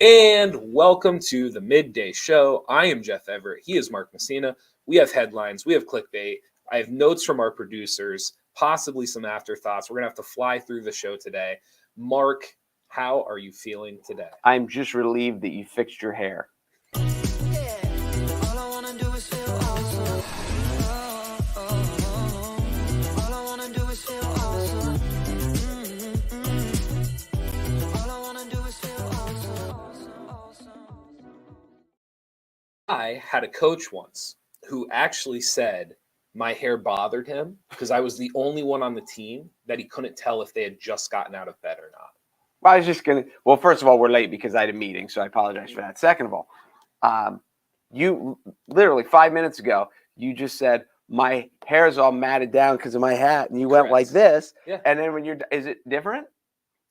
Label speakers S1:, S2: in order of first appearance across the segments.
S1: And welcome to the Midday Show. I am Jeff Everett. He is Mark Messina. We have headlines. We have clickbait. I have notes from our producers, possibly some afterthoughts. We're going to have to fly through the show today. Mark, how are you feeling today?
S2: I'm just relieved that you fixed your hair.
S1: I had a coach once who actually said my hair bothered him because I was the only one on the team that he couldn't tell if they had just gotten out of bed or not.
S2: Well, I was just going to – well, first of all, we're late because I had a meeting, so I apologize for that. Second of all, you literally 5 minutes ago, you just said my hair is all matted down because of my hat, and you went like this.
S1: Yeah.
S2: And then when you're – is it different?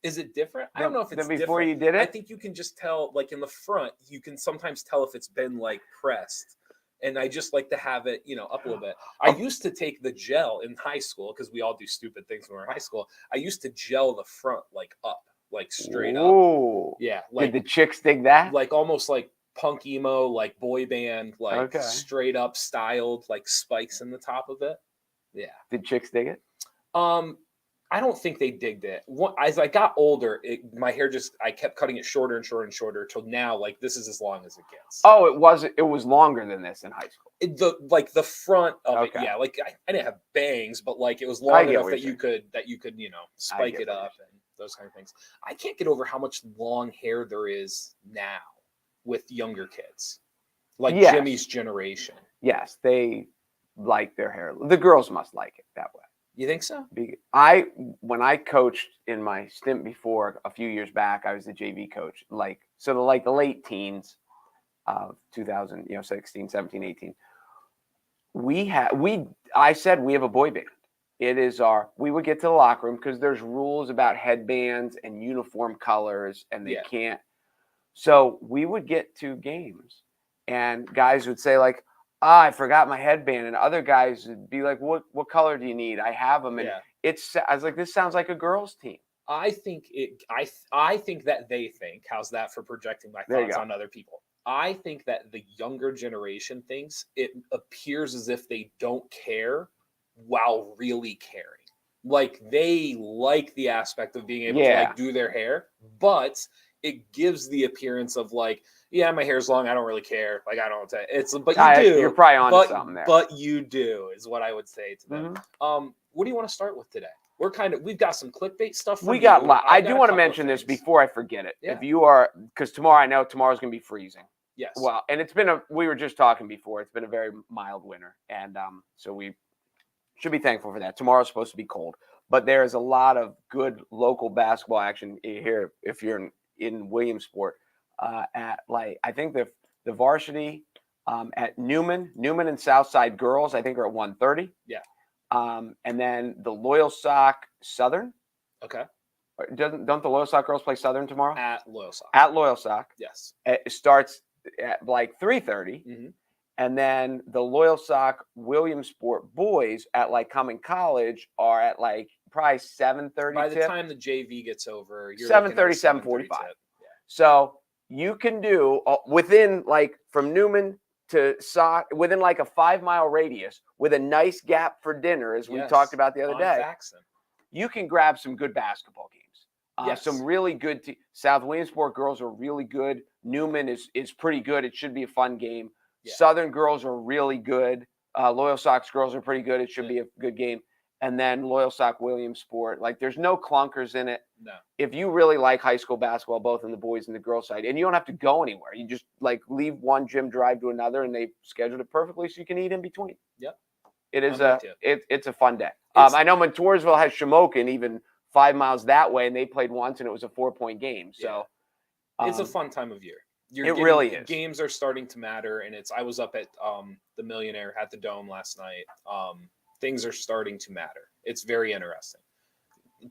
S1: Is it different? I don't know if it's
S2: different. Before you did it?
S1: I think you can just tell, like in the front, you can sometimes tell if it's been like pressed. And I just like to have it, up a little bit. I used to take the gel in high school because we all do stupid things when we're in high school. I used to gel the front like up, like straight up. Yeah. Like,
S2: did the chicks dig that?
S1: Like almost like punk emo, like boy band, like straight up styled, like spikes in the top of it. Yeah.
S2: Did chicks dig it?
S1: I don't think they digged it. As I got older, my hair I kept cutting it shorter and shorter and shorter till now, like this is as long as it gets.
S2: Oh, it was longer than this in high school.
S1: The front of it, yeah. Like I didn't have bangs, but like it was long enough that you could spike it up and those kind of things. I can't get over how much long hair there is now with younger kids, like Jimmy's generation.
S2: Yes, they like their hair. The girls must like it that way.
S1: You think so?
S2: When I coached in my stint before a few years back, I was the JV coach. The late teens of 2016, 17, 18. I said we have a boy band. We would get to the locker room because there's rules about headbands and uniform colors and they can't. So we would get to games and guys would say like, I forgot my headband, and other guys would be like, "What color do you need? I have them." And I was like, "This sounds like a girls' team."
S1: I think that they think. How's that for projecting my thoughts on other people? I think that the younger generation thinks it appears as if they don't care while really caring. Like they like the aspect of being able to like do their hair, but it gives the appearance of like, yeah, my hair's long. I don't really care. Like I don't. But you do.
S2: You're probably on something there.
S1: But you do is what I would say to them.
S2: Mm-hmm.
S1: What do you want to start with today? We've got some clickbait stuff.
S2: I do want to mention this before I forget it.
S1: Yeah.
S2: Because tomorrow's going to be freezing.
S1: Yes.
S2: Well, and we were just talking before. It's been a very mild winter, and so we should be thankful for that. Tomorrow's supposed to be cold, but there is a lot of good local basketball action here if you're in Williamsport. At I think the varsity at Newman and Southside girls, I think are at 1:30.
S1: Yeah.
S2: And then the Loyal Sock Southern.
S1: Okay.
S2: Don't the Loyal Sock girls play Southern tomorrow?
S1: At Loyal Sock.
S2: At Loyal Sock.
S1: Yes.
S2: It starts at like 3:30.
S1: Mm-hmm.
S2: And then the Loyal Sock Williamsport boys at like Common College are at like probably 7:30.
S1: By the time the JV gets over, you're
S2: 7:30, 7:45. Yeah. So you can do within like from Newman to Sock within like a 5-mile radius with a nice gap for dinner, as we talked about the other day.
S1: Faxon.
S2: You can grab some good basketball games.
S1: Yes.
S2: Some really good South Williamsport girls are really good. Newman is pretty good. It should be a fun game. Yeah. Southern girls are really good. Loyal Sox girls are pretty good. It should be a good game. And then Loyal Sock Williamsport. Like there's no clunkers in it.
S1: No.
S2: If you really like high school basketball, both on the boys and the girls side, and you don't have to go anywhere. You just like leave one gym, drive to another, and they scheduled it perfectly so you can eat in between.
S1: Yep.
S2: It is it's a fun day. I know Montoursville has Shamokin even 5 miles that way, and they played once, and it was a 4-point game. So
S1: it's a fun time of year.
S2: It really is.
S1: Games are starting to matter, and I was up at the Millionaire at the Dome last night. Things are starting to matter. It's very interesting.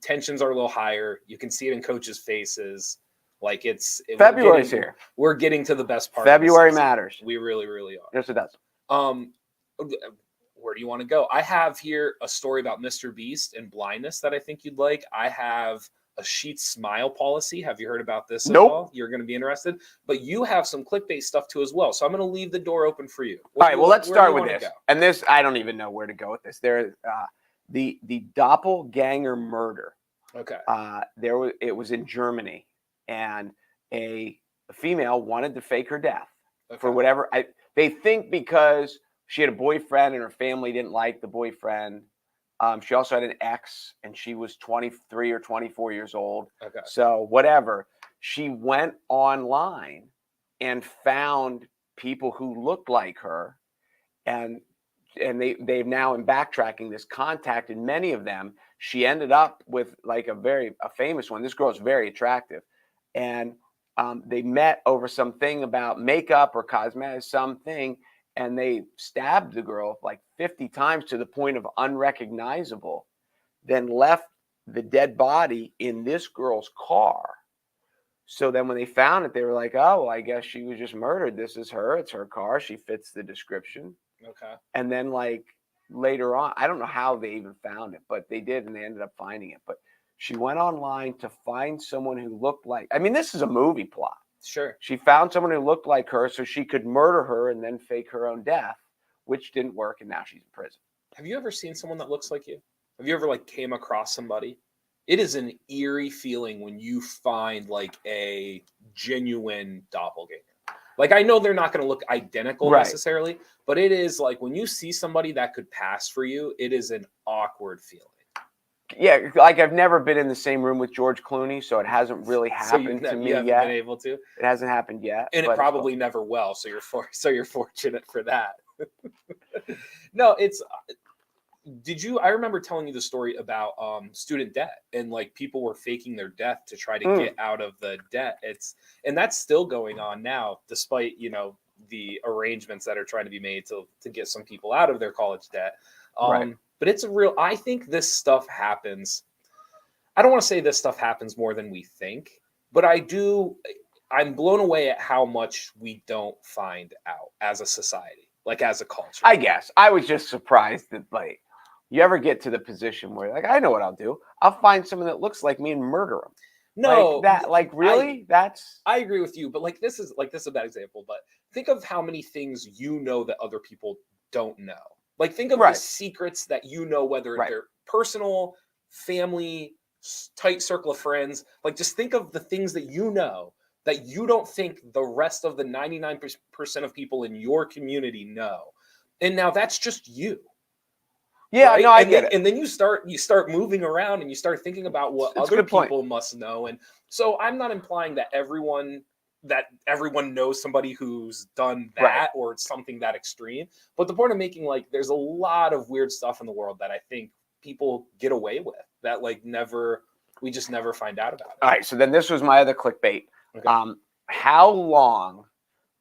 S1: Tensions are a little higher. You can see it in coaches' faces. Like
S2: February's here.
S1: We're getting to the best part.
S2: February matters.
S1: We really, really are.
S2: Yes, it does.
S1: Where do you want to go? I have here a story about Mr. Beast and blindness that I think you'd like. I have a sheet smile policy. Have you heard about this at
S2: Nope.
S1: all? You're going to be interested, but you have some clickbait stuff too as well. So I'm going to leave the door open for you.
S2: All right. Well, let's start with this. And this, I don't even know where to go with this. There, the doppelganger murder.
S1: Okay.
S2: It was in Germany, and a female wanted to fake her death for whatever. They think because she had a boyfriend and her family didn't like the boyfriend. She also had an ex, and she was 23 or 24 years old.
S1: Okay.
S2: So whatever. She went online and found people who looked like her, and they've now, in backtracking this, contacted many of them. She ended up with like a famous one. This girl is very attractive, and they met over something about makeup or cosmetics, something. And they stabbed the girl like 50 times to the point of unrecognizable, then left the dead body in this girl's car. So then when they found it, they were like, oh, well, I guess she was just murdered. This is her. It's her car. She fits the description.
S1: Okay.
S2: And then like later on, I don't know how they even found it, but they did, and they ended up finding it. But she went online to find someone who looked like, I mean, this is a movie plot.
S1: Sure.
S2: She found someone who looked like her so she could murder her and then fake her own death, which didn't work, and now she's in prison.
S1: Have you ever seen someone that looks like you? Have you ever like came across somebody? It is an eerie feeling when you find like a genuine doppelganger. Like, I know they're not going to look identical necessarily, but it is like when you see somebody that could pass for you, it is an awkward feeling.
S2: Yeah, like I've never been in the same room with George Clooney, so it hasn't really happened to me yet.
S1: Been able to.
S2: It hasn't happened yet,
S1: and it probably never will. So you're fortunate for that. No, it's. I remember telling you the story about student debt, and like people were faking their death to try to get out of the debt. And that's still going on now, despite the arrangements that are trying to be made to get some people out of their college debt. But it's I think this stuff happens. I don't want to say this stuff happens more than we think, but I'm blown away at how much we don't find out as a society, like as a culture.
S2: I guess I was just surprised that like you ever get to the position where like, I know what I'll do. I'll find someone that looks like me and murder them.
S1: No,
S2: really?
S1: I agree with you, but this is a bad example, but think of how many things that other people don't know. Like, think of the secrets that whether they're personal, family, tight circle of friends. Like, just think of the things that that you don't think the rest of the 99% of people in your community know. And now that's just you.
S2: Yeah, right? No, I get it.
S1: And then you start moving around and you start thinking about what other people must know. And so I'm not implying that everyone knows somebody who's done that or something that extreme. But the point I'm making, like, there's a lot of weird stuff in the world that I think people get away with that we just never find out about it.
S2: All right. So then this was my other clickbait. Okay. How long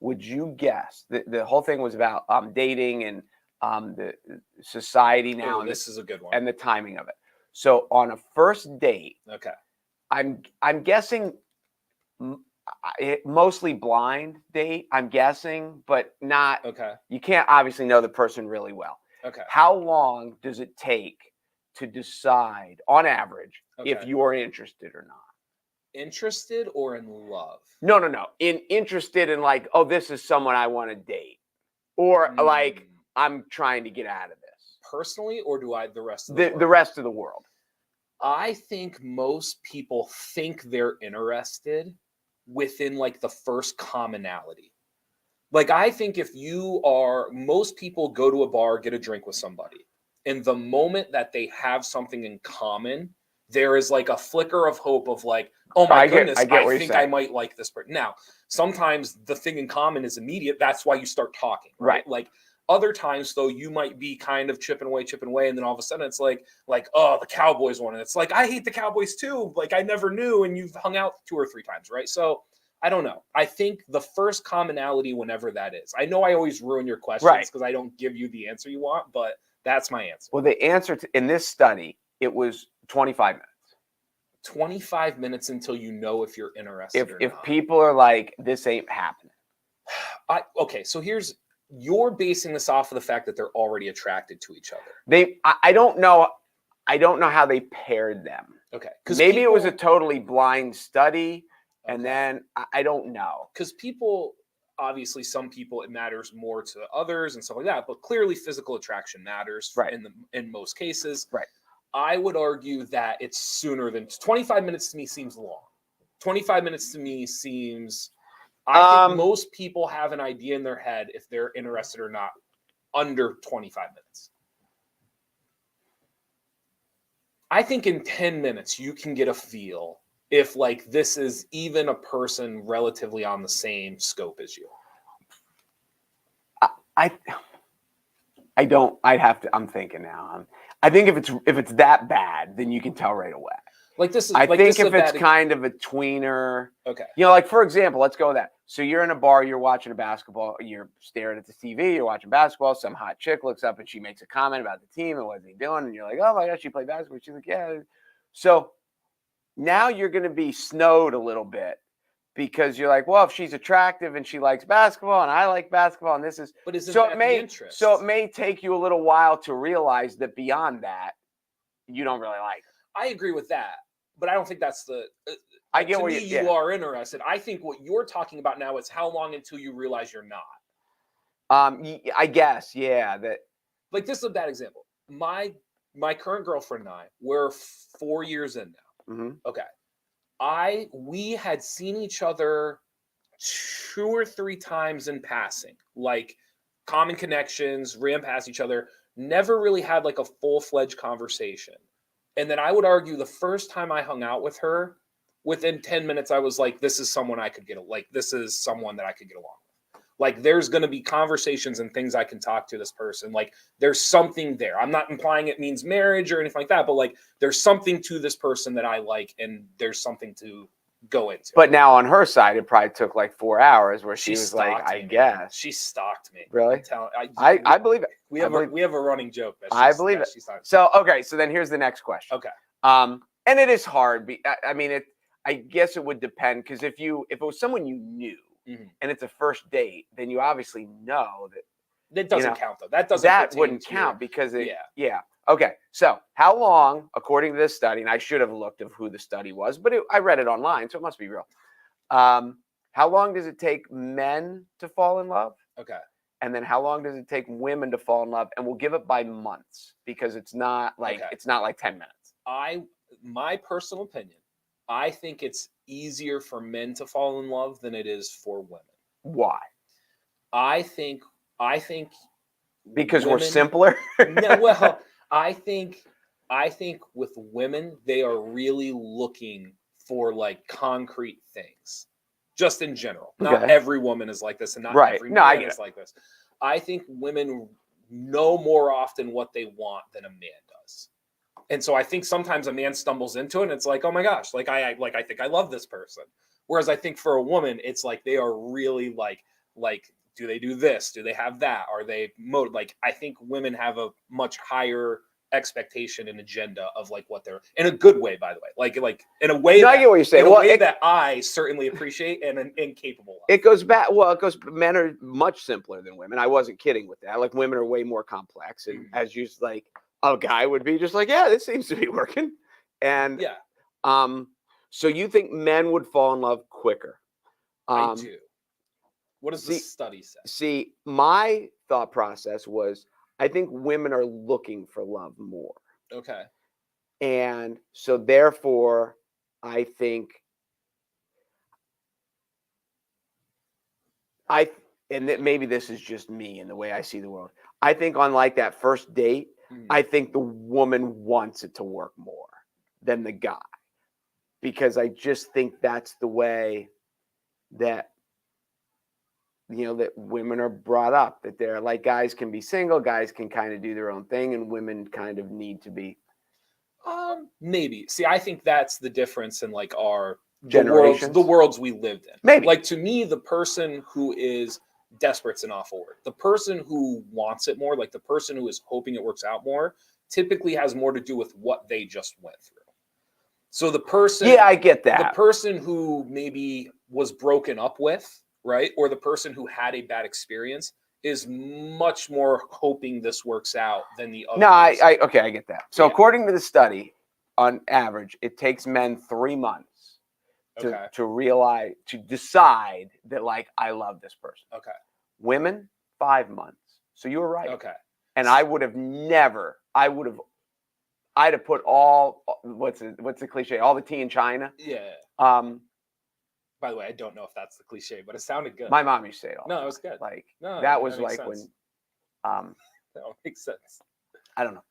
S2: would you guess? The whole thing was about dating and the society now.
S1: And this is a good one.
S2: And the timing of it. So on a first date, I'm guessing mostly blind date, I'm guessing, but not. Okay. You can't obviously know the person really well. Okay. How long does it take to decide, on average, if you are interested or not?
S1: Interested or in love?
S2: No. Interested in like, oh, this is someone I want to date, or like I'm trying to get out of this.
S1: Personally, or do I the rest of the world?
S2: The rest of the world?
S1: I think most people think they're interested within like the first commonality. Like, I think most people go to a bar, get a drink with somebody, and the moment that they have something in common, there is like a flicker of hope of like, oh my goodness, I think I might like this person. Now, sometimes the thing in common is immediate. That's why you start talking, right? Like, other times, though, you might be kind of chipping away, and then all of a sudden it's like, oh, the Cowboys won. And it's like, I hate the Cowboys too. Like, I never knew, and you've hung out 2 or 3 times, right? So I don't know. I think the first commonality, whenever that is. I know I always ruin your questions because I don't give you the answer you want, but that's my answer.
S2: Well, the answer in this study, it was 25 minutes.
S1: 25 minutes until you know if you're interested or not.
S2: If people are like, this ain't happening.
S1: Okay, so you're basing this off of the fact that they're already attracted to each other.
S2: I don't know how they paired them.
S1: Okay.
S2: Maybe it was a totally blind study, and then I don't know.
S1: Because people, obviously, some people it matters more to others and stuff like that, but clearly physical attraction matters in most cases.
S2: Right.
S1: I would argue that it's sooner than 25 minutes to me seems long. 25 minutes to me seems, I think most people have an idea in their head if they're interested or not under 25 minutes. I think in 10 minutes, you can get a feel if like this is even a person relatively on the same scope as you.
S2: I don't, I'm thinking now. I think if it's that bad, then you can tell right away.
S1: Like this is,
S2: I think if it's kind of a tweener,
S1: okay.
S2: You know, like for example, let's go with that. So you're in a bar, you're watching a basketball, you're staring at the TV, you're watching basketball. Some hot chick looks up and she makes a comment about the team and what they're doing, and you're like, oh my gosh, she played basketball. She's like, yeah. So now you're going to be snowed a little bit because you're like, well, if she's attractive and she likes basketball and I like basketball and this is,
S1: but isn't
S2: so
S1: that
S2: it may,
S1: the interest?
S2: So it may take you a little while to realize that beyond that, you don't really like her.
S1: I agree with that. But I don't think that's the.
S2: I get where
S1: you are interested. I think what you're talking about now is how long until you realize you're not.
S2: I guess, yeah. That
S1: like this is a bad example. My current girlfriend and I, we're 4 years in now.
S2: Mm-hmm.
S1: Okay, we had seen each other 2 or 3 times in passing, like common connections, ran past each other. Never really had like a full-fledged conversation. And then I would argue the first time I hung out with her, within 10 minutes, I was like, this is someone I could get, like, this is someone that I could get along with. Like, there's going to be conversations and things I can talk to this person. Like, there's something there. I'm not implying it means marriage or anything like that, but like, there's something to this person that I like, and there's something to go into.
S2: But now on her side, it probably took like 4 hours where she was like, I guess.
S1: She stalked me.
S2: Really? I believe it.
S1: We have a running joke. That
S2: I believe it. So, okay. So then here's the next question.
S1: Okay.
S2: And it is hard. I mean, I guess it would depend, because if it was someone you knew and it's a first date, then you obviously know that.
S1: That doesn't count though. That
S2: wouldn't count because yeah. Okay. So how long, according to this study, and I should have looked of who the study was, but I read it online, so it must be real. How long does it take men to fall in love?
S1: Okay.
S2: And then how long does it take women to fall in love? And we'll give it by months, because it's not like 10 minutes.
S1: My personal opinion, I think it's easier for men to fall in love than it is for women.
S2: Why?
S1: I think
S2: because we're simpler.
S1: No, well, I think with women, they are really looking for like concrete things, just in general. Not every woman is like this, and not every man is like this. I think women know more often what they want than a man does. And so I think sometimes a man stumbles into it and it's like, oh my gosh, like I think I love this person. Whereas I think for a woman, it's like they are really like, do they do this? Do they have that? Are they like, I think women have a much higher expectation and agenda of like what they're, in a good way, by the way, like in a way.
S2: I get what you're saying.
S1: In a way that I certainly appreciate and am incapable of.
S2: It goes back. Well, men are much simpler than women. I wasn't kidding with that. Like, women are way more complex, and as you like, a guy would be just like, yeah, this seems to be working. And so you think men would fall in love quicker?
S1: I do. What does the study say?
S2: See, my thought process was, I think women are looking for love more.
S1: Okay.
S2: And so therefore, I think and that maybe this is just me and the way I see the world. I think on like that first date, I think the woman wants it to work more than the guy, because I just think that's the way that, that women are brought up, that they're like, guys can be single, guys can kind of do their own thing, and women kind of need to be.
S1: Maybe. See, I think that's the difference in like our
S2: generations,
S1: the worlds we lived in.
S2: Maybe.
S1: Like, to me, the person who is desperate's an awful word. The person who wants it more, like the person who is hoping it works out more, typically has more to do with what they just went through. So the person,
S2: I get that.
S1: The person who maybe was broken up with, right, or the person who had a bad experience is much more hoping this works out than the other.
S2: No, I get that. So according to the study, on average, it takes men 3 months
S1: Okay.
S2: to decide that, like, I love this person.
S1: Okay.
S2: Women, 5 months. So you were right.
S1: Okay.
S2: And I'd have put all, what's the cliche? All the tea in China.
S1: Yeah. By the way, I don't know if that's the cliche, but it sounded good.
S2: My mom used to say it all.
S1: No, it was good.
S2: Like,
S1: No,
S2: that was
S1: makes
S2: like
S1: sense.
S2: when,
S1: That makes sense.
S2: I don't know.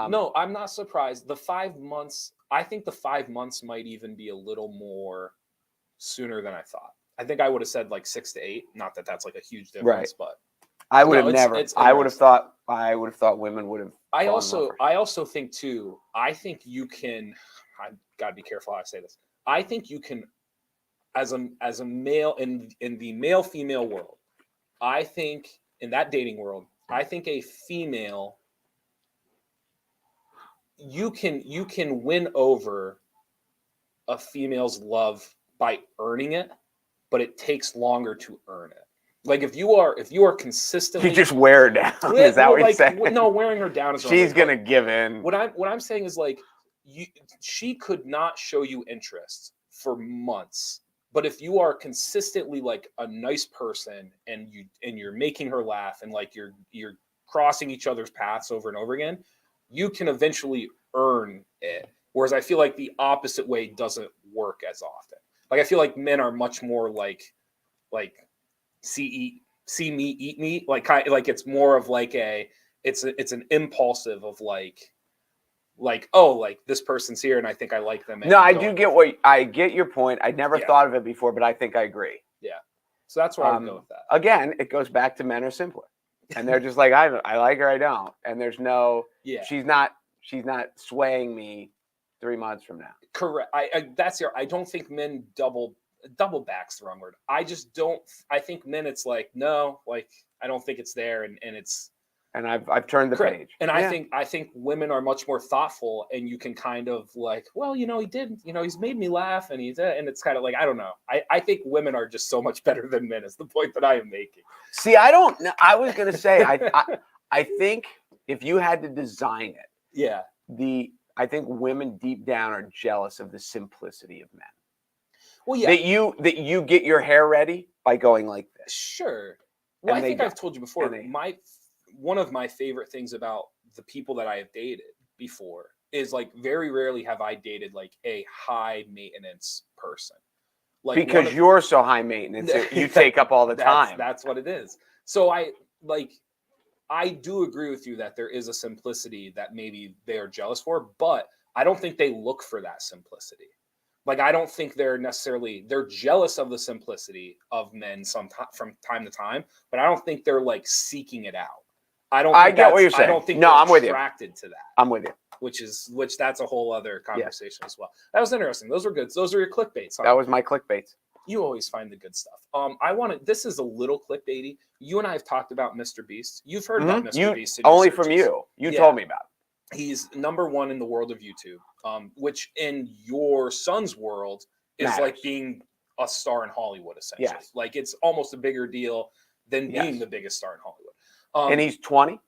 S1: No, I'm not surprised. The 5 months, I think the 5 months might even be a little more sooner than I thought. I think I would have said like 6 to 8. Not that that's like a huge difference, but
S2: I would have never. I would have thought women would have.
S1: I also think too. I think you can. I gotta be careful how I say this. I think you can, as a male in the male female world. I think in that dating world, I think a female. You can win over a female's love by earning it, but it takes longer to earn it. Like if you are consistently,
S2: you just wear her down. Is that what you're saying?
S1: No, wearing her down is
S2: she's gonna give in.
S1: What I'm saying is like she could not show you interest for months, but if you are consistently like a nice person and you're making her laugh and like you're crossing each other's paths over and over again, you can eventually earn it. Whereas I feel like the opposite way doesn't work as often. Like I feel like men are much more like see me eat me, like it's more of like it's an impulsive of like oh, like this person's here and I think I like them.
S2: No, I get your point. I never thought of it before, but I think I agree.
S1: Yeah. So that's where I would go with that.
S2: Again, it goes back to men are simpler. And they're just like, I like her, I don't. And there's no she's not swaying me 3 months from now.
S1: Correct. I don't think men double back's the wrong word. I think men, it's like, no, like I don't think it's there, and it's.
S2: And I've turned the page.
S1: And I think women are much more thoughtful, and you can kind of like, well, he did, he's made me laugh, and and it's kind of like, I don't know. I think women are just so much better than men is the point that I am making.
S2: See, I don't know. I was gonna say, I think if you had to design it, I think women deep down are jealous of the simplicity of men. Well, yeah. That you get your hair ready by going like this.
S1: Sure. Well, I think I've told you before, one of my favorite things about the people that I have dated before is like very rarely have I dated like a high maintenance person. Like
S2: because you're so high maintenance, you take up all the time.
S1: That's what it is. So I do agree with you that there is a simplicity that maybe they are jealous for, but I don't think they look for that simplicity. Like, I don't think they're jealous of the simplicity of men from time to time, but I don't think they're like seeking it out. I get what you're saying. I don't think I'm attracted to that.
S2: I'm with you.
S1: Which that's a whole other conversation as well. That was interesting. Those were good. Those are your clickbaits. Huh?
S2: That was my clickbaits.
S1: You always find the good stuff. This is a little clickbaity. You and I have talked about Mr. Beast. You've heard about Mr. Beast.
S2: Only from you. You told me about it.
S1: He's #1 in the world of YouTube, which in your son's world is like being a star in Hollywood, essentially. Yes. Like it's almost a bigger deal than being the biggest star in Hollywood.
S2: And he's 20?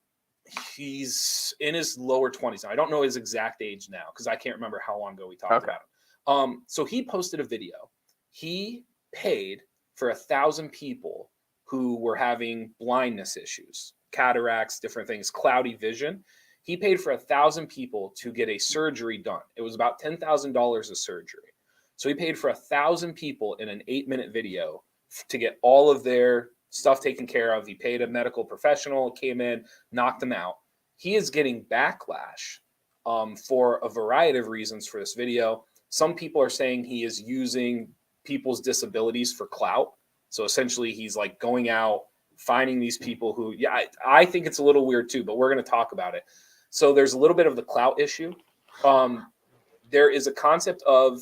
S1: He's in his lower 20s now. I don't know his exact age now because I can't remember how long ago we talked about him. So he posted a video. He paid for 1,000 people who were having blindness issues, cataracts, different things, cloudy vision. He paid for 1,000 people to get a surgery done. It was about $10,000 of surgery. So he paid for 1,000 people in an 8-minute video to get all of their stuff taken care of. He paid a medical professional, came in, knocked them out. He is getting backlash for a variety of reasons for this video. Some people are saying he is using people's disabilities for clout. So essentially he's like going out, finding these people who, I think it's a little weird too, but we're going to talk about it. So there's a little bit of the clout issue. There is a concept of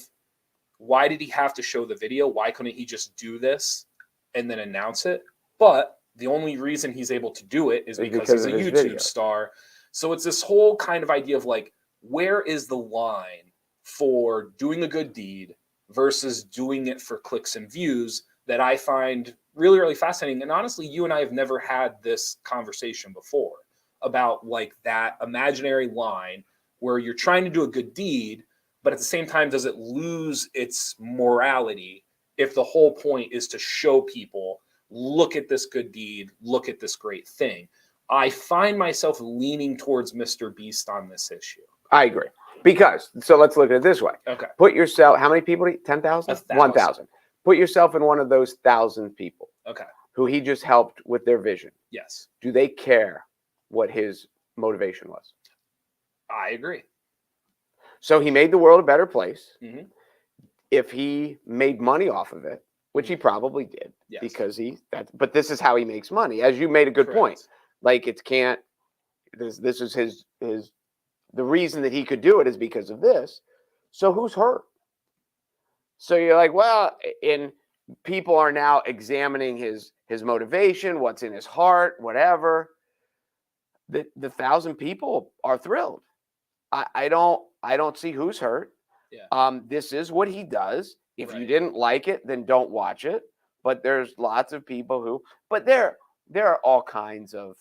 S1: why did he have to show the video? Why couldn't he just do this and then announce it? But the only reason he's able to do it is because he's a YouTube star. So it's this whole kind of idea of like, where is the line for doing a good deed versus doing it for clicks and views that I find really, really fascinating. And honestly, you and I have never had this conversation before about like that imaginary line where you're trying to do a good deed, But at the same time, does it lose its morality if the whole point is to show people, look at this good deed, look at this great thing? I find myself leaning towards Mr. Beast on this issue.
S2: I agree. Because, so let's look at it this way.
S1: Okay.
S2: Put yourself, how many people? 10,000? 1,000. Put yourself in one of those 1,000 people.
S1: Okay.
S2: Who he just helped with their vision.
S1: Yes.
S2: Do they care what his motivation was?
S1: I agree.
S2: So he made the world a better place.
S1: Mm-hmm.
S2: If he made money off of it, which he probably did,
S1: yes.
S2: because but this is how he makes money. As you made a good point. Like this is the reason that he could do it is because of this. So who's hurt? So you're like, well, people are now examining his motivation, what's in his heart, whatever. The 1,000 people are thrilled. I don't see who's hurt.
S1: Yeah.
S2: This is what he does. If you didn't like it, then don't watch it. But there's lots of people who. But there are all kinds of.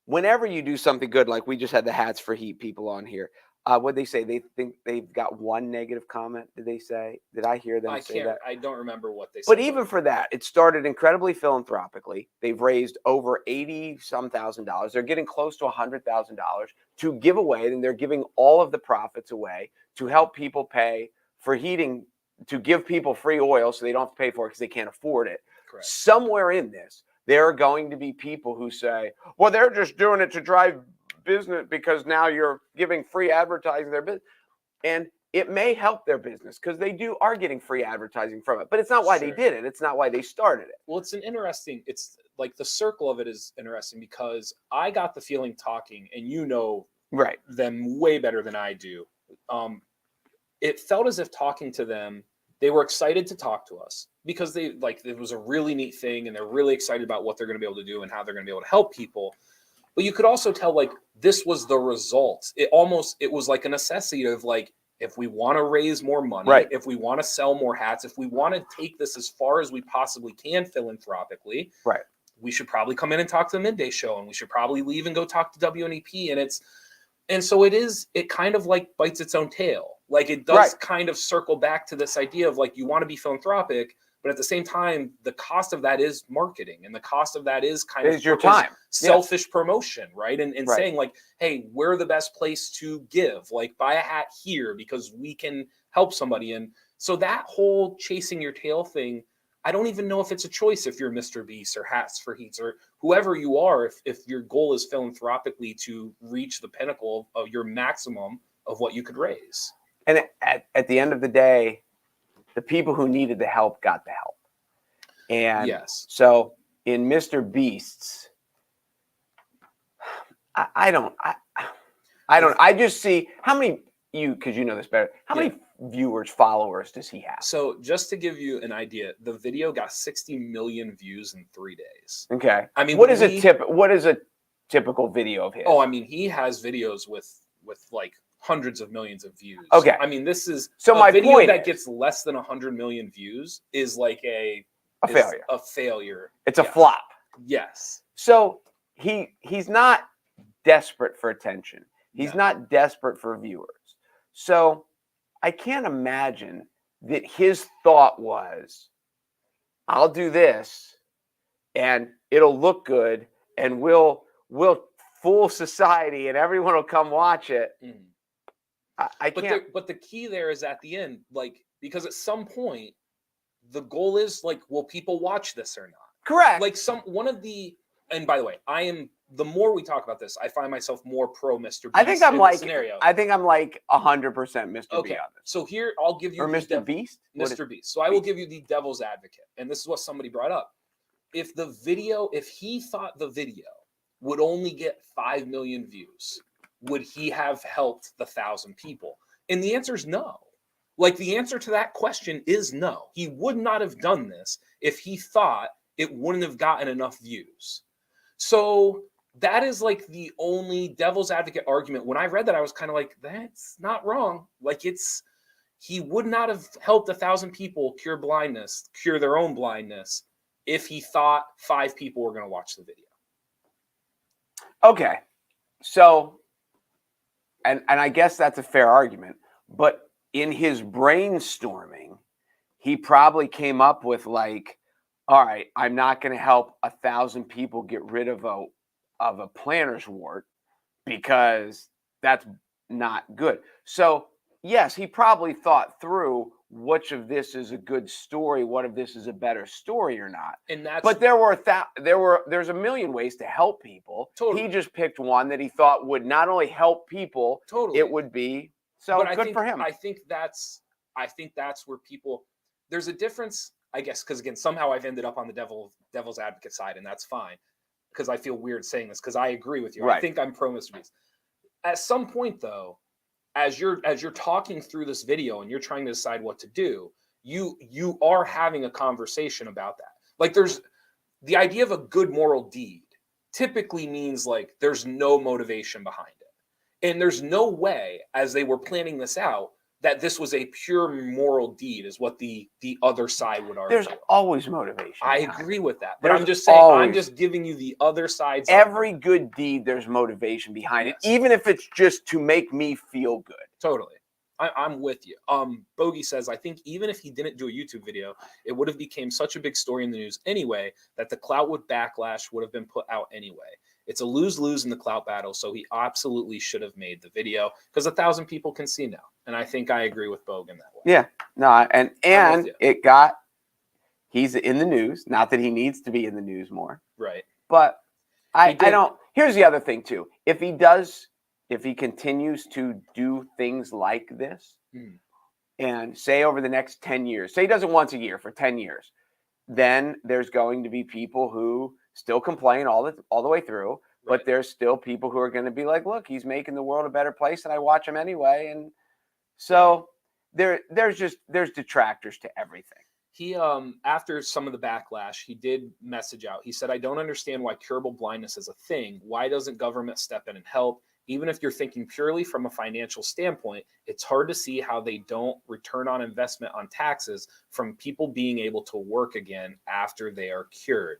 S2: Whenever you do something good, like we just had the Hats for Heat people on here. What they say? They think they've got one negative comment. Did they say? Did I hear them say that?
S1: I don't remember what they said.
S2: But even for that, it started incredibly philanthropically. They've raised over $80,000. They're getting close to $100,000 to give away, and they're giving all of the profits away to help people pay for heating, to give people free oil so they don't have to pay for it because they can't afford it.
S1: Correct.
S2: Somewhere in this, there are going to be people who say, well, they're just doing it to drive business because now you're giving free advertising their business. And it may help their business because they are getting free advertising from it, but it's not why they did it. It's not why they started it.
S1: Well, it's like the circle of it is interesting because I got the feeling talking, and you know them way better than I do. It felt as if talking to them, they were excited to talk to us because it was a really neat thing, and they're really excited about what they're going to be able to do and how they're going to be able to help people. But you could also tell this was the result. It was like a necessity of if we want to raise more money, if we want to sell more hats, if we want to take this as far as we possibly can philanthropically, we should probably come in and talk to the Midday Show, and we should probably leave and go talk to WNEP. And so it kind of bites its own tail. It does kind of circle back to this idea of you want to be philanthropic, but at the same time, the cost of that is marketing, and the cost of that is kind of
S2: your time,
S1: selfish promotion, right? And saying hey, we're the best place to give, buy a hat here because we can help somebody. And so that whole chasing your tail thing, I don't even know if it's a choice if you're Mr. Beast or Hats for Heats or whoever you are, if your goal is philanthropically to reach the pinnacle of your maximum of what you could raise.
S2: And at the end of the day, the people who needed the help got the help. And so in Mr. Beast's, I just see how many because you know this better. How many viewers, followers does he have?
S1: So just to give you an idea, the video got 60 million views in 3 days.
S2: Okay.
S1: I mean,
S2: what is a typical video of his?
S1: Oh, I mean, he has videos with hundreds of millions of views.
S2: Okay.
S1: I mean, this is
S2: my
S1: video
S2: point
S1: that gets less than 100 million views is a
S2: failure.
S1: A failure.
S2: It's a flop.
S1: Yes.
S2: So he's not desperate for attention. He's not desperate for viewers. So I can't imagine that his thought was, I'll do this and it'll look good and we'll fool society and everyone will come watch it.
S1: Mm-hmm.
S2: I can't.
S1: But the key there is at the end, because at some point the goal is will people watch this or not?
S2: Correct.
S1: And by the way, the more we talk about this, I find myself more pro Mr. Beast.
S2: I think I'm
S1: scenario.
S2: I think I'm 100% Mr. Beast on this.
S1: So here I'll give you
S2: Mr. Beast?
S1: Mr. Beast. So I will give you the devil's advocate. And this is what somebody brought up. If he thought the video would only get 5 million views, would he have helped the 1,000 people? And the answer is no. The answer to that question is no. He would not have done this if he thought it wouldn't have gotten enough views. So that is the only devil's advocate argument. When I read that, I was kind of that's not wrong. He would not have helped 1,000 people cure their own blindness if he thought 5 people were going to watch the video.
S2: Okay. So and I guess that's a fair argument. But in his brainstorming, he probably came up with like, all right, I'm not going to help 1,000 people get rid of a planner's wart because that's not good. So yes, he probably thought through which of this is a good story, what of this is a better story or not.
S1: And that's,
S2: but there's a million ways to help people.
S1: Totally.
S2: He just picked one that he thought would not only help people,
S1: totally,
S2: it would be good for him.
S1: I think that's where people, there's a difference, I guess, because again, somehow I've ended up on the devil's advocate side, and that's fine because I feel weird saying this because I agree with you.
S2: Right.
S1: I think I'm pro Mr. Beast. At some point, though, as you're talking through this video and you're trying to decide what to do, you are having a conversation about that. Like, there's the idea of a good moral deed typically means like there's no motivation behind it. And there's no way, as they were planning this out, that this was a pure moral deed, is what the other side would argue.
S2: There's always motivation.
S1: I agree with that. But
S2: There's
S1: I'm just saying,
S2: always,
S1: I'm just giving you the other side.
S2: Every good deed, there's motivation behind it, even if it's just to make me feel good.
S1: Totally. I'm with you. Bogey says, I think even if he didn't do a YouTube video, it would have became such a big story in the news anyway, that the clout would backlash would have been put out anyway. It's a lose-lose in the clout battle, so he absolutely should have made the video because 1,000 people can see now. And I think I agree with Bogan that way.
S2: Yeah. No, and he's in the news. Not that he needs to be in the news more.
S1: Right.
S2: But I don't. Here's the other thing too. If he continues to do things like this, and say over the next 10 years, say he does it once a year for 10 years, then there's going to be people who still complain all the way through, but there's still people who are going to be like, look, he's making the world a better place and I watch him anyway. And so there's detractors to everything.
S1: He, after some of the backlash, he did message out. He said, I don't understand why curable blindness is a thing. Why doesn't government step in and help? Even if you're thinking purely from a financial standpoint, it's hard to see how they don't return on investment on taxes from people being able to work again after they are cured.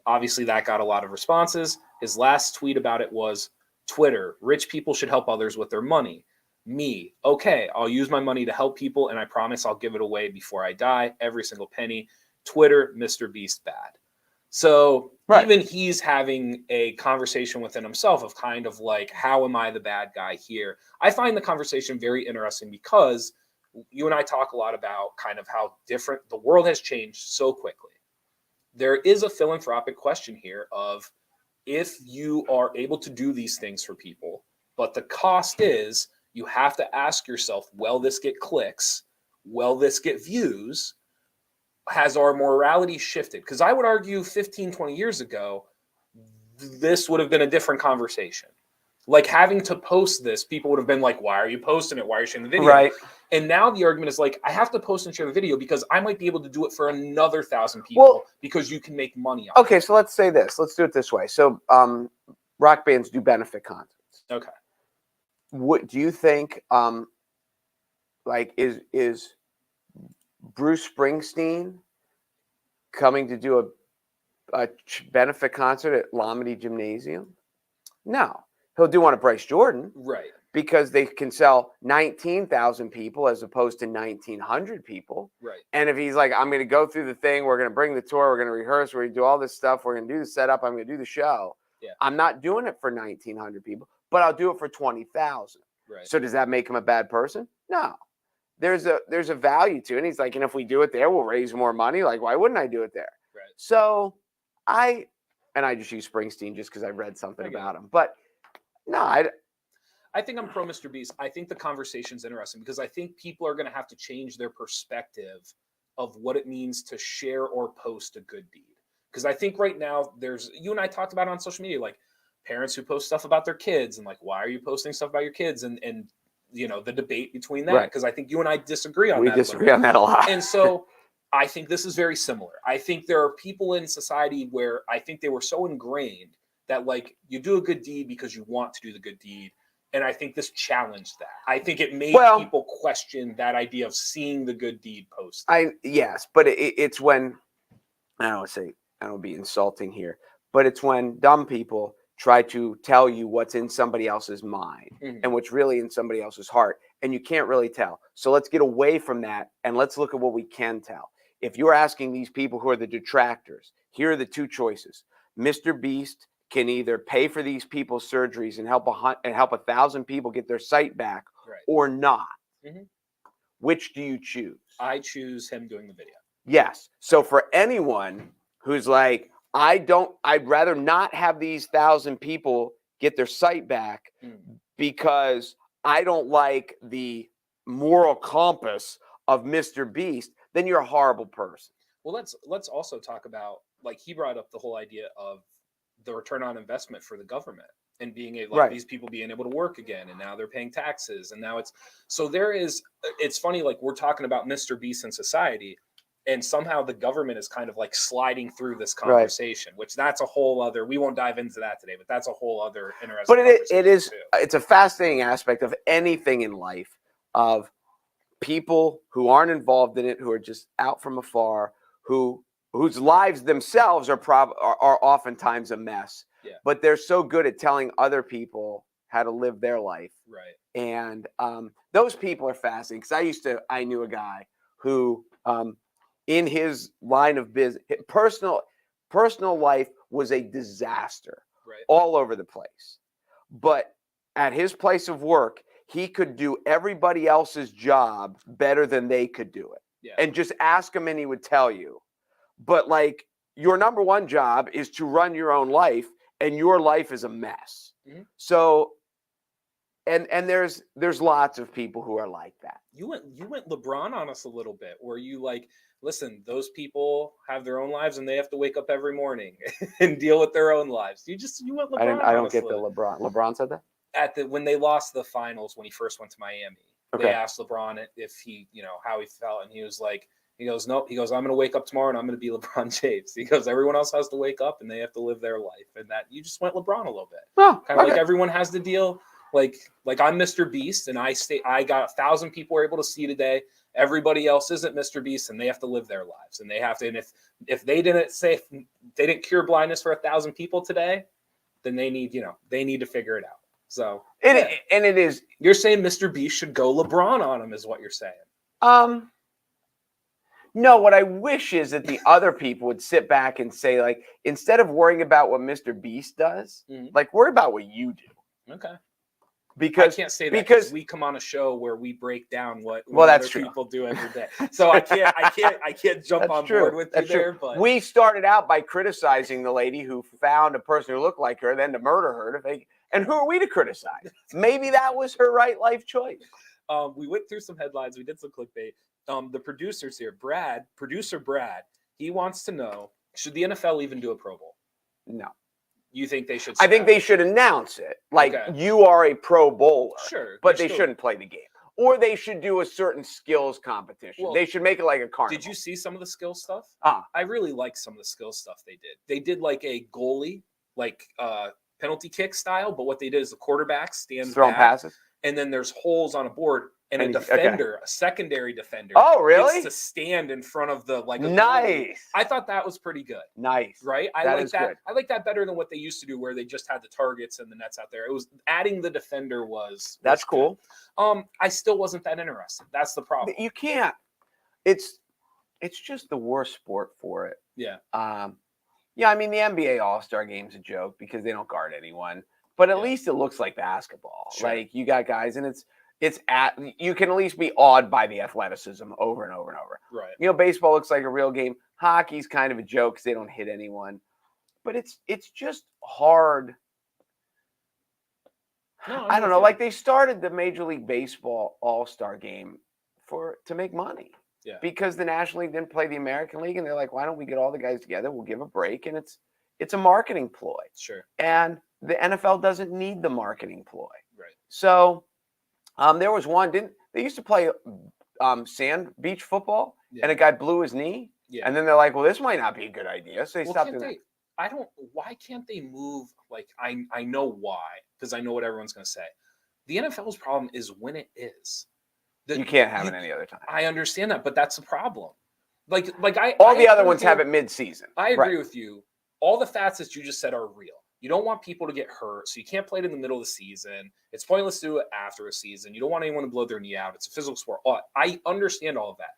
S1: Obviously, that got a lot of responses. His last tweet about it was, Twitter, rich people should help others with their money. Me, okay, I'll use my money to help people, and I promise I'll give it away before I die, every single penny. Twitter, Mr. Beast bad. So even he's having a conversation within himself of kind of like, how am I the bad guy here? I find the conversation very interesting because you and I talk a lot about kind of how different the world has changed so quickly. There is a philanthropic question here of if you are able to do these things for people, but the cost is you have to ask yourself, will this get clicks? Will this get views? Has our morality shifted? Because I would argue 15, 20 years ago, this would have been a different conversation. Like having to post this, people would have been like, why are you posting it? Why are you sharing the video?
S2: Right.
S1: And now the argument is like, I have to post and share the video because I might be able to do it for another 1,000 people because you can make money on it.
S2: Okay, so let's say this. Let's do it this way. So rock bands do benefit concerts.
S1: Okay.
S2: What do you think like is Bruce Springsteen coming to do a benefit concert at Lamedy Gymnasium? No. He'll do one at Bryce Jordan.
S1: Right.
S2: Because they can sell 19,000 people as opposed to 1,900 people.
S1: Right.
S2: And if he's like, I'm going to go through the thing, we're going to bring the tour, we're going to rehearse, we're going to do all this stuff, we're going to do the setup, I'm going to do the show.
S1: Yeah.
S2: I'm not doing it for 1,900 people, but I'll do it for 20,000.
S1: Right.
S2: So does that make him a bad person? No. There's a value to it. And he's like, and if we do it there, we'll raise more money. Like, why wouldn't I do it there?
S1: Right.
S2: So I just use Springsteen just because I read something about him. But no,
S1: I think I'm pro Mr. Beast. I think the conversation's interesting because I think people are going to have to change their perspective of what it means to share or post a good deed. Because I think right now you and I talked about it on social media, like parents who post stuff about their kids and like, why are you posting stuff about your kids? And you know, the debate between that. Because I think you and I disagree on that.
S2: We disagree on that a lot.
S1: And so I think this is very similar. I think there are people in society where I think they were so ingrained that like you do a good deed because you want to do the good deed. And I think this challenged that. I think it made people question that idea of seeing the good deed posted.
S2: Yes, but it's when I don't be insulting here, but it's when dumb people try to tell you what's in somebody else's mind and what's really in somebody else's heart, and you can't really tell. So let's get away from that and let's look at what we can tell. If you're asking these people who are the detractors, here are the two choices. Mr. Beast can either pay for these people's surgeries and help 1,000 people get their sight back, or not. Which do you choose?
S1: I choose him doing the video.
S2: Yes. So for anyone who's like, I'd rather not have these 1,000 people get their sight back because I don't like the moral compass of Mr. Beast, then you're a horrible person.
S1: Well, let's also talk about, like, he brought up the whole idea of the return on investment for the government and being able, like, these people being able to work again, and now they're paying taxes, and now it's funny, like, we're talking about Mr. Beast in society, and somehow the government is kind of like sliding through this conversation, which that's a whole other, we won't dive into that today, but that's a whole other interesting
S2: conversation. But it's a fascinating aspect of anything in life, of people who aren't involved in it, who are just out from afar, whose lives themselves are oftentimes a mess, but they're so good at telling other people how to live their life. And those people are fascinating, because I knew a guy who, in his line of business, personal life was a disaster all over the place. But at his place of work, he could do everybody else's job better than they could do it. And just ask him and he would tell you. But, like, your number one job is to run your own life, and your life is a mess. So, and there's lots of people who are like that.
S1: You went LeBron on us a little bit, where you, like, listen, those people have their own lives and they have to wake up every morning and deal with their own lives. You went LeBron.
S2: I don't get the LeBron. LeBron said that?
S1: When they lost the finals, when he first went to Miami, they asked LeBron if he, how he felt, and he was like, he goes, nope. He goes, I'm going to wake up tomorrow and I'm going to be LeBron James. He goes, everyone else has to wake up and they have to live their life. And that, you just went LeBron a little bit. Kind of like everyone has to deal. Like I'm Mr. Beast, and I got 1,000 people were able to see today. Everybody else isn't Mr. Beast, and they have to live their lives. And they have to. And if they didn't cure blindness for 1,000 people today, then they need to figure it out. So
S2: it is.
S1: You're saying Mr. Beast should go LeBron on him, is what you're saying?
S2: No, what I wish is that the other people would sit back and say, like, instead of worrying about what Mr. Beast does, like, worry about what you do.
S1: Okay.
S2: Because
S1: I can't say that because we come on a show where we break down what
S2: other
S1: people do every day. So I can't jump on board with you there. But
S2: we started out by criticizing the lady who found a person who looked like her, then to murder her. And who are we to criticize? Maybe that was her right life choice.
S1: We went through some headlines. We did some clickbait. The producers here, producer Brad, he wants to know, should the NFL even do a Pro Bowl?
S2: No.
S1: You think they should?
S2: I think they should announce it. Like, you are a Pro Bowler.
S1: Sure.
S2: But they shouldn't play the game. Or they should do a certain skills competition. Well, they should make it like a carnival.
S1: Did you see some of the skill stuff? I really liked some of the skill stuff they did. They did like a goalie, like penalty kick style, but what they did is the quarterback stands
S2: throwing passes,
S1: and then there's holes on a board, and a defender, a secondary defender.
S2: Oh, really?
S1: Gets to stand in front of the
S2: nice.
S1: I thought that was pretty good.
S2: Nice.
S1: Right? I like that. Good. I like that better than what they used to do, where they just had the targets and the nets out there. It was adding the defender was
S2: cool.
S1: I still wasn't that interested. That's the problem.
S2: You can't. It's just the worst sport for it.
S1: Yeah.
S2: Yeah, I mean, the NBA All-Star Game's a joke because they don't guard anyone, but at least it looks like basketball.
S1: Sure.
S2: Like, you got guys, and you can at least be awed by the athleticism over and over and over.
S1: Right.
S2: Baseball looks like a real game. Hockey's kind of a joke because they don't hit anyone, but it's just hard.
S1: No,
S2: I don't know. Like, they started the Major League Baseball All-Star Game to make money.
S1: Yeah.
S2: Because the National League didn't play the American League, and they're like, why don't we get all the guys together? We'll give a break, and it's a marketing ploy.
S1: Sure.
S2: And the NFL doesn't need the marketing ploy.
S1: Right.
S2: So there was one, they used to play sand beach football, and a guy blew his knee, and then they're like, well, this might not be a good idea, so they stopped doing that.
S1: Why can't they move? Like, I know why, because I know what everyone's going to say. The NFL's problem is when it is.
S2: You can't have it any other time.
S1: I understand that, but that's the problem.
S2: All the other ones have it mid-season.
S1: I agree with you. All the facts that you just said are real. You don't want people to get hurt, so you can't play it in the middle of the season. It's pointless to do it after a season. You don't want anyone to blow their knee out. It's a physical sport. I understand all of that.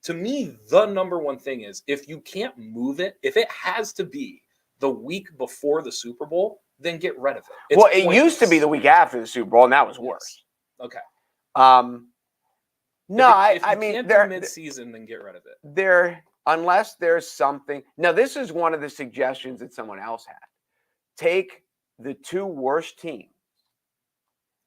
S1: To me, the number one thing is if you can't move it, if it has to be the week before the Super Bowl, then get rid of it.
S2: Well, it used to be the week after the Super Bowl, and that was worse.
S1: Okay.
S2: No,
S1: if
S2: I mean,
S1: can't do mid-season, then get rid of it.
S2: Unless there's something. Now, this is one of the suggestions that someone else had. Take the 2 worst teams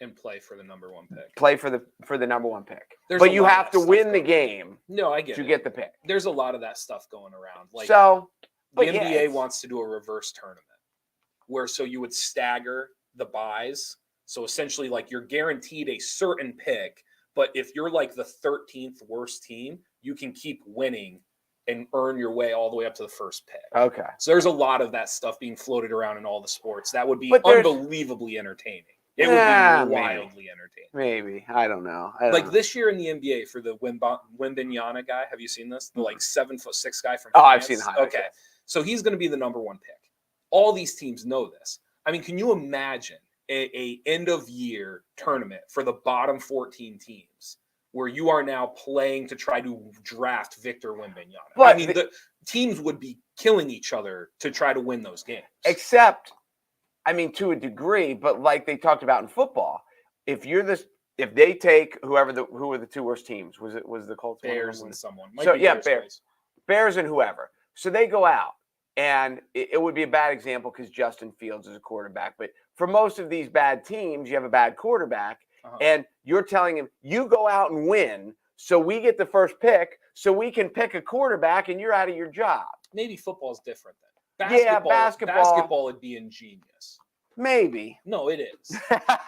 S1: and play for the number 1 pick.
S2: Play for the number 1 pick.
S1: But
S2: you have to win the game.
S1: No, I get
S2: to
S1: it.
S2: get the pick.
S1: There's a lot of that stuff going around. Like
S2: the
S1: NBA wants to do a reverse tournament so you would stagger the buys. So essentially, like you're guaranteed a certain pick, but if you're like the 13th worst team, you can keep winning and earn your way all the way up to the first pick.
S2: Okay.
S1: So there's a lot of that stuff being floated around in all the sports. That would be unbelievably entertaining. It would be wildly entertaining.
S2: Maybe. I don't know.
S1: This year in the NBA for the Wembanyama guy, have you seen this? The 7'6" guy from France?
S2: I've seen the highlights.
S1: Okay. So he's going to be the number 1 pick. All these teams know this. I mean, can you imagine a end of year tournament for the bottom 14 teams where you are now playing to try to draft Victor Wembanyama?
S2: But
S1: I mean, the teams would be killing each other to try to win those games.
S2: Except, I mean, to a degree, but like they talked about in football, if they take who were the 2 worst teams? Was the Colts?
S1: Bears and someone.
S2: Bears and whoever. So they go out, and it would be a bad example because Justin Fields is a quarterback. But for most of these bad teams, you have a bad quarterback, and you're telling him, you go out and win, so we get the first pick, so we can pick a quarterback, and you're out of your job.
S1: Maybe football's different then. Basketball would be ingenious.
S2: Maybe.
S1: No, it is.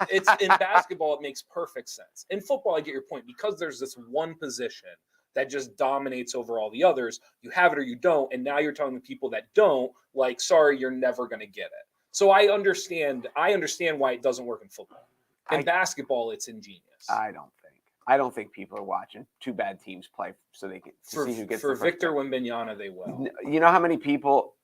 S1: It's in basketball, it makes perfect sense. In football, I get your point. Because there's this one position that just dominates over all the others, you have it or you don't, and now you're telling the people that don't, like, sorry, you're never going to get it. So I understand why it doesn't work in football. In basketball, it's ingenious.
S2: I don't think people are watching 2 bad teams play so they can see who gets
S1: for Victor Wembanyama. They will.
S2: You know how many people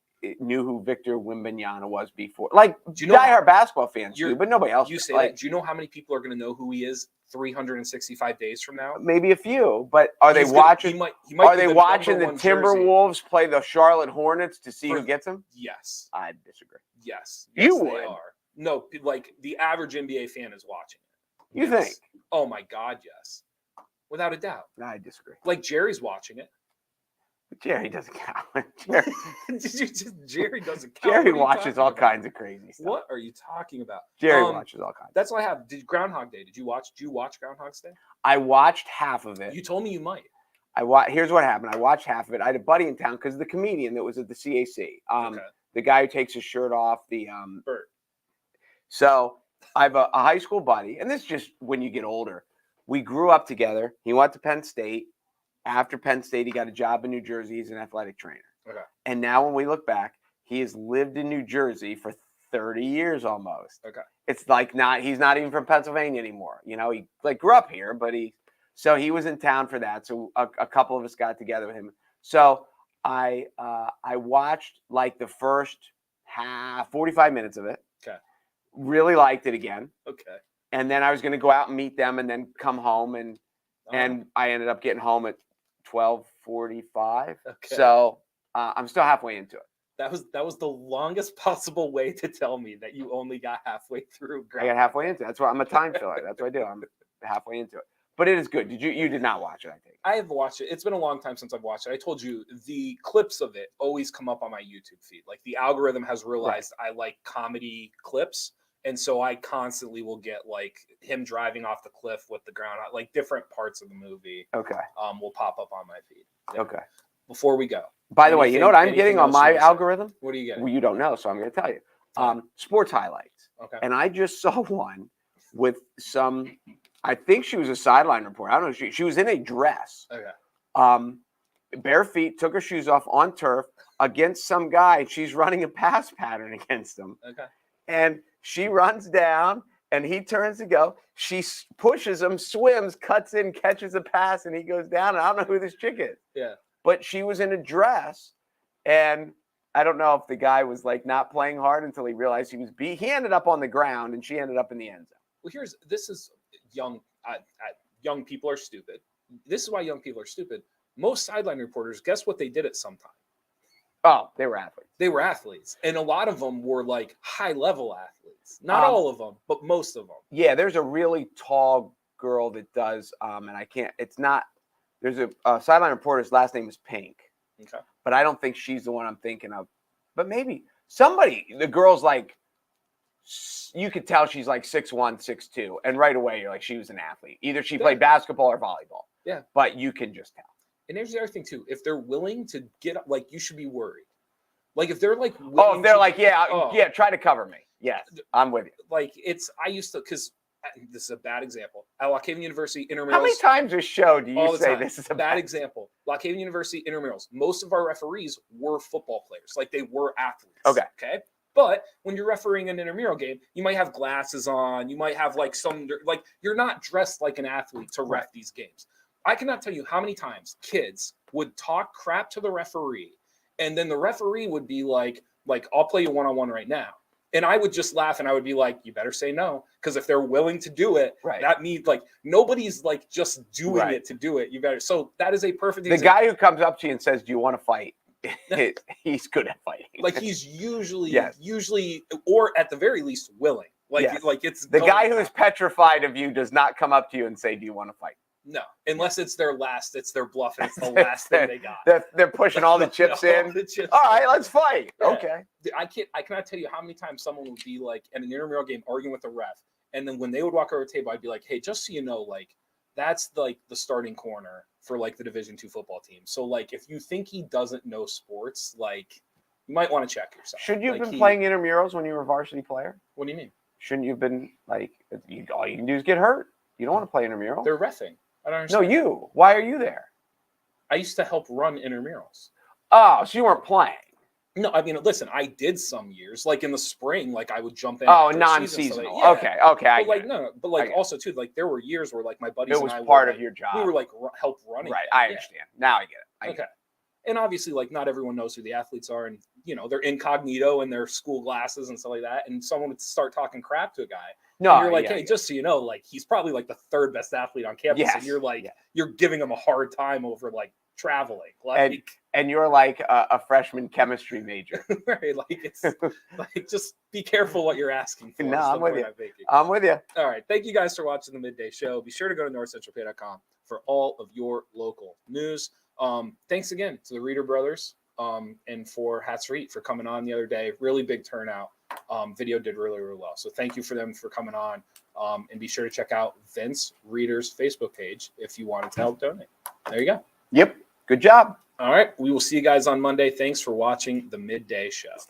S2: knew who Victor Wembanyama was before? Like, diehard basketball fans do, but nobody else.
S1: You say that. Do you know how many people are going to know who he is 365 days from now?
S2: Maybe a few, but are they watching? Are they watching the Timberwolves play the Charlotte Hornets to see who gets him?
S1: Yes,
S2: I disagree.
S1: Yes,
S2: you would.
S1: They are. No, like the average NBA fan is watching it.
S2: You think?
S1: Oh my God, yes, without a doubt.
S2: I disagree.
S1: Like Jerry's watching it.
S2: But Jerry doesn't count.
S1: Jerry doesn't count.
S2: Jerry watches all kinds of crazy stuff.
S1: What are you talking about?
S2: Jerry watches all kinds.
S1: That's all I have. Groundhog Day. Did you watch Groundhog's Day?
S2: I watched half of it.
S1: You told me you might.
S2: Here's what happened. I watched half of it. I had a buddy in town because the comedian that was at the CAC, the guy who takes his shirt off,
S1: Bert.
S2: So I have a high school buddy, and this is just when you get older. We grew up together. He went to Penn State. After Penn State, he got a job in New Jersey. He's an athletic trainer.
S1: Okay.
S2: And now when we look back, he has lived in New Jersey for 30 years almost.
S1: Okay.
S2: It's like he's not even from Pennsylvania anymore. You know, he grew up here, but he was in town for that. So a couple of us got together with him. So I watched like the first 45 minutes of it.
S1: Okay.
S2: Really liked it again.
S1: Okay.
S2: And then I was going to go out and meet them and then come home and I ended up getting home at 12:45.
S1: Okay.
S2: So I'm still halfway into it.
S1: That was the longest possible way to tell me that you only got halfway through.
S2: I got halfway into it. That's why I'm a time filler. That's what I do. I'm halfway into it. But it is good. You did not watch it, I think.
S1: I have watched it. It's been a long time since I've watched it. I told you the clips of it always come up on my YouTube feed. Like the algorithm has realized I like comedy clips. And so I constantly will get like him driving off the cliff with the ground, like different parts of the movie.
S2: Okay.
S1: Will pop up on my feed. Yeah.
S2: Okay.
S1: Before we go.
S2: By the way, you know what I'm getting on my algorithm?
S1: What are you getting?
S2: Well, you don't know, so I'm going to tell you. Sports highlights.
S1: Okay.
S2: And I just saw one with some, I think she was a sideline reporter. I don't know. She was in a dress.
S1: Okay.
S2: Bare feet, took her shoes off on turf against some guy. She's running a pass pattern against him.
S1: Okay.
S2: And she runs down, and he turns to go. She pushes him, swims, cuts in, catches a pass, and he goes down. And I don't know who this chick is.
S1: Yeah.
S2: But she was in a dress, and I don't know if the guy was like not playing hard until he realized he was beat. He ended up on the ground and she ended up in the end zone.
S1: Well, this is young. Young people are stupid. This is why young people are stupid. Most sideline reporters, guess what they did at some time?
S2: Oh, they were athletes.
S1: They were athletes. And a lot of them were like high-level athletes. Not all of them, but most of them.
S2: Yeah, there's a really tall girl that does, and I can't, it's not, there's a sideline reporter's last name is Pink.
S1: Okay.
S2: But I don't think she's the one I'm thinking of. But maybe the girl's like, you could tell she's like 6'1", 6'2", and right away you're like, she was an athlete. Either she played basketball or volleyball.
S1: Yeah.
S2: But you can just tell.
S1: And there's the other thing too. If they're willing to get up, like, you should be worried. Like if they're like,
S2: if they're like, yeah, try to cover me. Yes, I'm with you.
S1: Like I used to, because this is a bad example. At Lock Haven University intramurals.
S2: How many times a show do you say this is a
S1: bad example? Lock Haven University intramurals. Most of our referees were football players. Like they were athletes. Okay. But when you're refereeing an intramural game, you might have glasses on. You might have like you're not dressed like an athlete to ref these games. I cannot tell you how many times kids would talk crap to the referee, and then the referee would be like, I'll play you one-on-one right now. And I would just laugh and I would be like, you better say no. Because if they're willing to do it, that means like nobody's like just doing it to do it. You better. So that is a perfect example.
S2: The guy who comes up to you and says, do you want to fight? He's good at fighting.
S1: Like he's usually, or at the very least, willing. Like it's
S2: the guy who is petrified of you does not come up to you and say, do you want to fight?
S1: No, unless it's their bluff and it's the last thing they got.
S2: They're pushing all the chips in. All right, let's fight. Yeah. Okay.
S1: I cannot tell you how many times someone would be like at an intramural game arguing with the ref, and then when they would walk over the table, I'd be like, hey, just so you know, like that's like the starting corner for like the Division II football team. So like if you think he doesn't know sports, like you might want to check yourself.
S2: Should you have been playing intramurals when you were a varsity player?
S1: What do you mean?
S2: Shouldn't you have been like all you can do is get hurt? You don't want to play intramural.
S1: They're reffing. I don't understand.
S2: No, you. Why are you there?
S1: I used to help run intramurals.
S2: Oh, so you weren't playing.
S1: No, I mean, listen, I did some years, like in the spring, like I would jump in.
S2: Oh, non-seasonal. Okay.
S1: But like, but like also too, like there were years where like my buddies and I
S2: part of your job.
S1: We were like help running.
S2: Right. I understand. Now I get it.
S1: And obviously, like not everyone knows who the athletes are, and they're incognito in their school glasses and stuff like that. And someone would start talking crap to a guy. No, and you're like, hey, just so you know, like he's probably like the third best athlete on campus, and you're like, you're giving him a hard time over like traveling, like,
S2: and you're like a freshman chemistry major,
S1: right? Like it's like just be careful what you're asking for.
S2: No, I'm with you. I'm with you.
S1: All right, thank you guys for watching the Midday Show. Be sure to go to NorthcentralPa.com for all of your local news. Thanks again to the Reader Brothers and for Hats for Eat for coming on the other day. Really big turnout. Video did really, really well. So thank you for them for coming on. And be sure to check out Vince Reader's Facebook page if you wanted to help donate. There you go.
S2: Yep. Good job.
S1: All right. We will see you guys on Monday. Thanks for watching the Midday Show.